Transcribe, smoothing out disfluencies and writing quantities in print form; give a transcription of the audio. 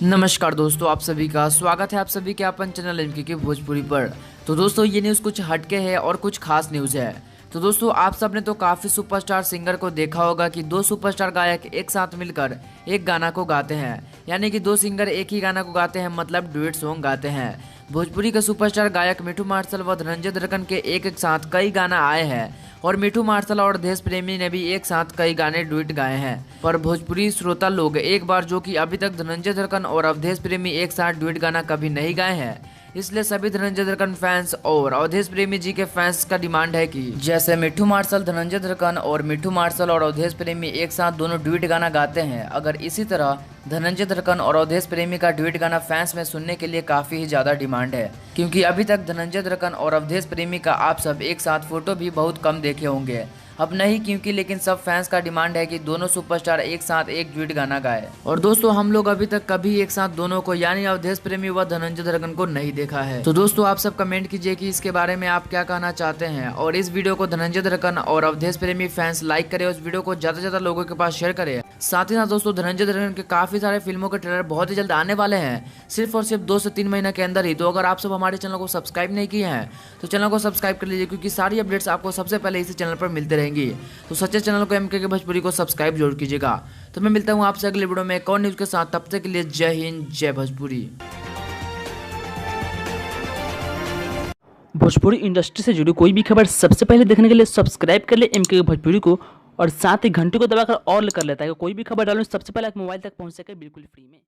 नमस्कार दोस्तों, आप सभी का स्वागत है आप सभी के अपन चैनल एमके के भोजपुरी पर। तो दोस्तों ये न्यूज़ कुछ हटके है और कुछ खास न्यूज़ है। तो दोस्तों आप सबने तो काफ़ी सुपरस्टार सिंगर को देखा होगा कि दो सुपरस्टार गायक एक साथ मिलकर एक गाना को गाते हैं, यानी कि दो सिंगर एक ही गाना को गाते हैं, मतलब डुएट सॉन्ग गाते हैं। भोजपुरी के सुपरस्टार गायक मिठू मार्शल व धनंजय दर्कन के एक साथ कई गाना आए हैं और मिठू मार्शल और देश प्रेमी ने भी एक साथ कई गाने डुएट गाए हैं। पर भोजपुरी श्रोता लोग एक बार जो कि अभी तक धनंजय दर्कन और अवधेश प्रेमी एक साथ डुएट गाना कभी नहीं गाए हैं, इसलिए सभी धनंजय दर्कन फैंस और अवधेश प्रेमी जी के फैंस का डिमांड है कि जैसे मिठू मार्शल धनंजय दर्कन और मिठू मार्शल और अवधेश प्रेमी एक साथ दोनों डुएट गाना गाते हैं, अगर इसी तरह धनंजय दर्कन और अवधेश प्रेमी का डुएट गाना फैंस में सुनने के लिए काफी ही ज्यादा डिमांड है। क्योंकि अभी तक धनंजय दर्कन और अवधेश प्रेमी का आप सब एक साथ फोटो भी बहुत कम देखे होंगे, अब नहीं क्योंकि लेकिन सब फैंस का डिमांड है कि दोनों सुपरस्टार एक साथ एक डुएट गाना गाए। और दोस्तों हम लोग अभी तक कभी एक साथ दोनों को यानी अवधेश प्रेमी व धनंजय दर्कन को नहीं देखा है। तो दोस्तों आप सब कमेंट कीजिए कि इसके बारे में आप क्या कहना चाहते हैं, और इस वीडियो को धनंजय दर्कन और अवधेश प्रेमी फैंस लाइक करें, उस वीडियो को ज्यादा से ज्यादा लोगों के पास शेयर करें। साथ ही साथ दोस्तों धनंजय दर्कन के काफी सारे फिल्मों के ट्रेलर बहुत ही जल्द आने वाले हैं, सिर्फ और सिर्फ 2 से 3 महीने के अंदर ही। तो अगर आप सब हमारे चैनल को सब्सक्राइब नहीं किए हैं तो चैनल को सब्सक्राइब कर लीजिए, क्योंकि सारी अपडेट्स आपको सबसे पहले इसी चैनल पर मिलते रहेंगी। तो सच्चे चैनल को एमके के भोजपुरी को सब्सक्राइब जरूर कीजिएगा। तो मैं मिलता हूँ आपसे अगले वीडियो में एक और न्यूज़ के साथ, तब तक के लिए जय हिंद जय भोजपुरी। भोजपुरी इंडस्ट्री से जुड़ी कोई भी खबर सबसे पहले देखने के लिए सब्सक्राइब कर ले एमके भोजपुरी को, और साथ ही घंटी को दबाकर ऑल कर लेता है कि कोई भी खबर डालूं सबसे पहले आप मोबाइल तक पहुंच सके बिल्कुल फ्री में।